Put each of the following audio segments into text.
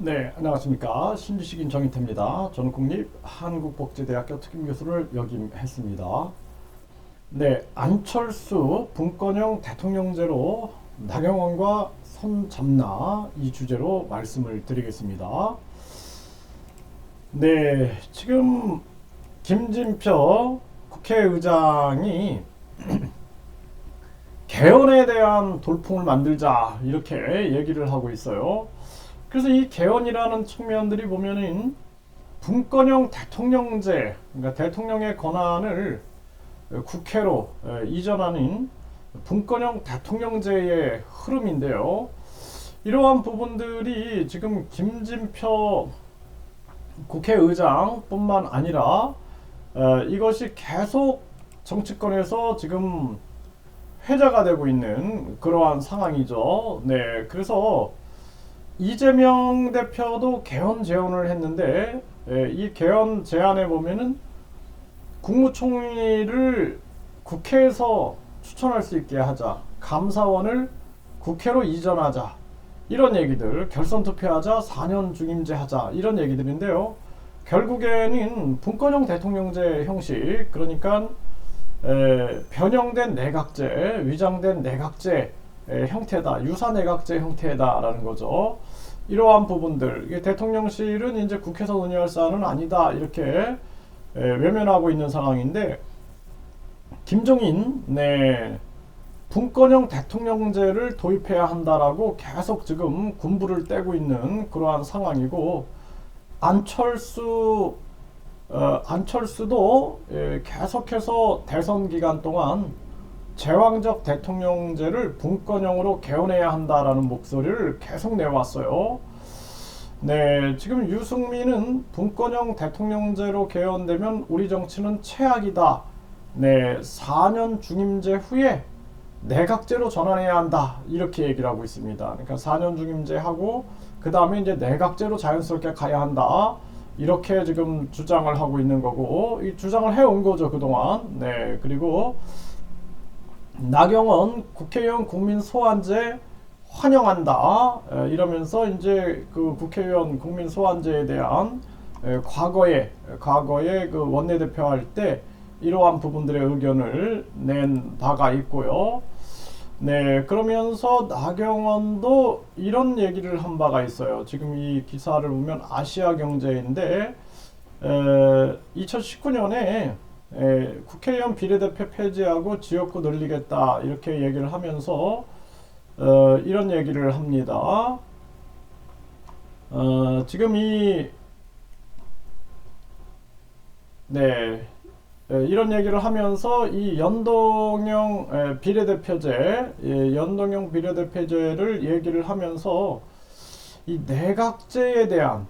네, 안녕하십니까. 신지식인 정인태입니다. 저는 국립한국복지대학교 특임교수를 역임했습니다. 네, 안철수 분권형 대통령제로 나경원과 손잡나 이 주제로 말씀을 드리겠습니다. 네, 지금 김진표 국회의장이 개헌에 대한 돌풍을 만들자 이렇게 얘기를 하고 있어요. 그래서 이 개헌이라는 측면들이 보면은 분권형 대통령제, 그러니까 대통령의 권한을 국회로 이전하는 분권형 대통령제의 흐름인데요. 이러한 부분들이 지금 김진표 국회의장뿐만 아니라 이것이 계속 정치권에서 지금 회자가 되고 있는 그러한 상황이죠. 네, 그래서 이재명 대표도 개헌 제안을 했는데 이 개헌 제안에 보면은 국무총리를 국회에서 추천할 수 있게 하자, 감사원을 국회로 이전하자, 이런 얘기들, 결선 투표하자, 4년 중임제 하자, 이런 얘기들인데요. 결국에는 분권형 대통령제 형식, 그러니까 변형된 내각제, 위장된 내각제 형태다, 유사 내각제 형태다라는 거죠. 이러한 부분들, 대통령실은 이제 국회에서 논의할 사안은 아니다 이렇게 외면하고 있는 상황인데, 김종인 분권형 대통령제를 도입해야 한다라고 계속 지금 군부를 떼고 있는 그러한 상황이고, 안철수도 계속해서 대선 기간 동안 제왕적 대통령제를 분권형으로 개헌해야 한다라는 목소리를 계속 내왔어요. 네, 지금 유승민은 분권형 대통령제로 개헌되면 우리 정치는 최악이다. 네, 4년 중임제 후에 내각제로 전환해야 한다. 이렇게 얘기를 하고 있습니다. 그러니까 4년 중임제 하고 그 다음에 이제 내각제로 자연스럽게 가야 한다. 이렇게 지금 주장을 하고 있는 거고, 이 주장을 해온 거죠, 그동안. 네, 그리고 나경원 국회의원 국민 소환제 환영한다 이러면서 이제 그 국회의원 국민 소환제에 대한 과거에 그 원내대표 할 때 이러한 부분들의 의견을 낸 바가 있고요. 네, 그러면서 나경원도 이런 얘기를 한 바가 있어요. 지금 이 기사를 보면 아시아경제인데 2019년에 국회의원 비례대표 폐지하고 지역구 늘리겠다 이렇게 얘기를 하면서 이런 얘기를 합니다. 지금 이런 얘기를 하면서 이 연동형 비례대표제, 연동형 비례대표제를 얘기를 하면서 이 내각제에 대한,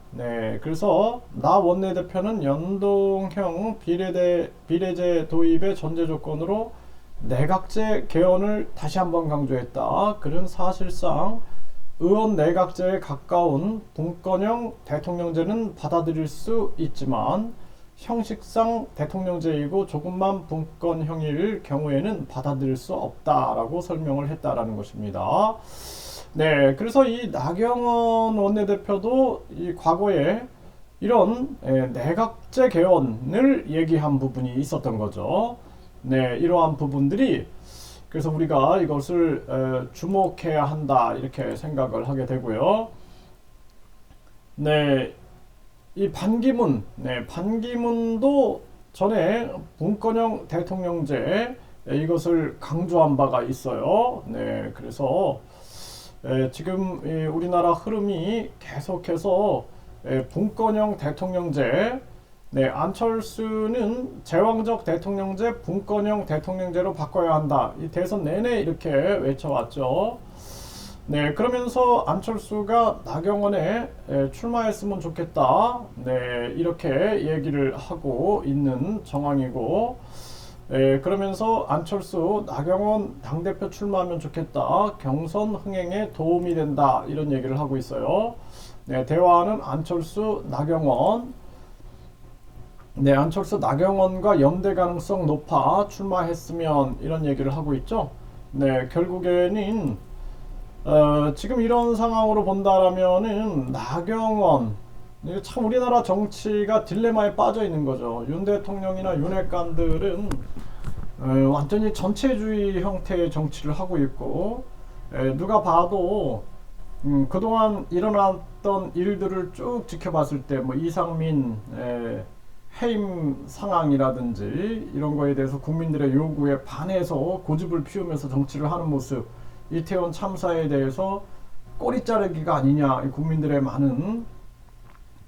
그래서 나 원내대표는 연동형 비례제 도입의 전제 조건으로 내각제 개헌을 다시 한번 강조했다. 그는 사실상 의원 내각제에 가까운 분권형 대통령제는 받아들일 수 있지만 형식상 대통령제이고 조금만 분권형일 경우에는 받아들일 수 없다라고 설명을 했다라는 것입니다. 네, 그래서 이 나경원 원내대표도 이 과거에 이런 내각제 개헌을 얘기한 부분이 있었던 거죠. 네, 이러한 부분들이 그래서 우리가 이것을 주목해야 한다 이렇게 생각을 하게 되고요. 네, 이 반기문도 전에 분권형 대통령제 이것을 강조한 바가 있어요. 네, 그래서 지금 우리나라 흐름이 계속해서 분권형 대통령제, 안철수는 제왕적 대통령제 분권형 대통령제로 바꿔야 한다. 이 대선 내내 이렇게 외쳐왔죠. 네, 그러면서 안철수가 나경원에 출마했으면 좋겠다. 네, 이렇게 얘기를 하고 있는 정황이고, 그러면서 안철수, 나경원 당대표 출마하면 좋겠다. 경선 흥행에 도움이 된다. 이런 얘기를 하고 있어요. 네, 대화는 안철수, 나경원. 네, 안철수, 나경원과 연대 가능성 높아 출마했으면 이런 얘기를 하고 있죠. 네, 결국에는 지금 이런 상황으로 본다라면은 나경원, 이게 참 우리나라 정치가 딜레마에 빠져 있는 거죠. 윤 대통령이나 윤핵관들은 완전히 전체주의 형태의 정치를 하고 있고, 누가 봐도 그동안 일어났던 일들을 쭉 지켜봤을 때 뭐 이상민 해임 상황이라든지 이런 거에 대해서 국민들의 요구에 반해서 고집을 피우면서 정치를 하는 모습, 이태원 참사에 대해서 꼬리 자르기가 아니냐, 국민들의 많은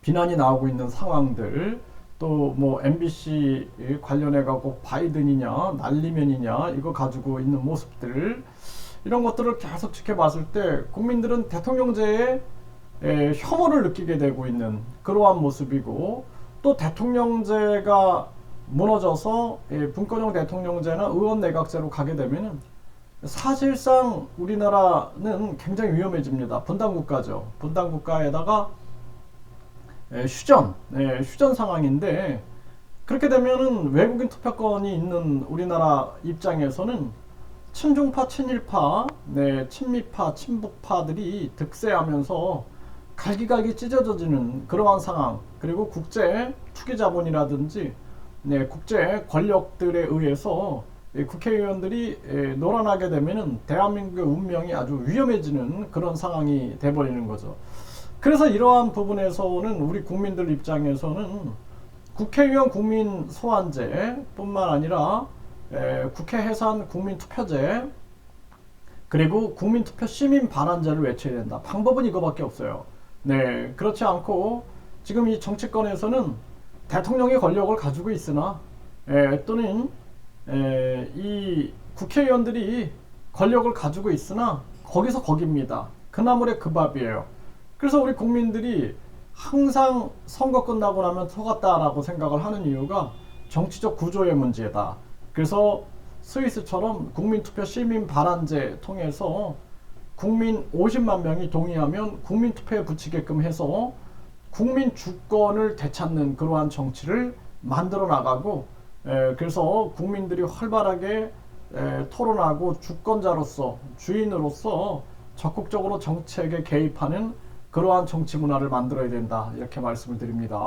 비난이 나오고 있는 상황들, 또 뭐 MBC 관련해 갖고 바이든이냐 날리면이냐 이거 가지고 있는 모습들, 이런 것들을 계속 지켜봤을 때 국민들은 대통령제에 혐오를 느끼게 되고 있는 그러한 모습이고, 또 대통령제가 무너져서 분권형 대통령제나 의원 내각제로 가게 되면은 사실상 우리나라는 굉장히 위험해집니다. 분단국가죠. 분단국가에다가 휴전 상황인데, 그렇게 되면은 외국인 투표권이 있는 우리나라 입장에서는 친중파, 친일파, 친미파, 친북파들이 득세하면서 갈기갈기 찢어지는 그러한 상황, 그리고 국제 투기 자본이라든지 국제 권력들에 의해서 국회의원들이 놀아나게 되면은 대한민국의 운명이 아주 위험해지는 그런 상황이 돼버리는 거죠. 그래서 이러한 부분에서는 우리 국민들 입장에서는 국회의원 국민 소환제 뿐만 아니라 국회 해산 국민투표제, 그리고 국민투표 시민 반환제를 외쳐야 된다. 방법은 이거밖에 없어요. 그렇지 않고 지금 이 정치권에서는 대통령의 권력을 가지고 있으나 또는 이 국회의원들이 권력을 가지고 있으나 거기서 거깁니다. 그 나물에 그 밥이에요. 그래서 우리 국민들이 항상 선거 끝나고 나면 속았다라고 생각을 하는 이유가 정치적 구조의 문제다. 그래서 스위스처럼 국민투표 시민 반환제 통해서 국민 50만 명이 동의하면 국민투표에 붙이게끔 해서 국민 주권을 되찾는 그러한 정치를 만들어 나가고, 그래서 국민들이 활발하게 토론하고 주권자로서, 주인으로서 적극적으로 정책에 개입하는 그러한 정치 문화를 만들어야 된다, 이렇게 말씀을 드립니다.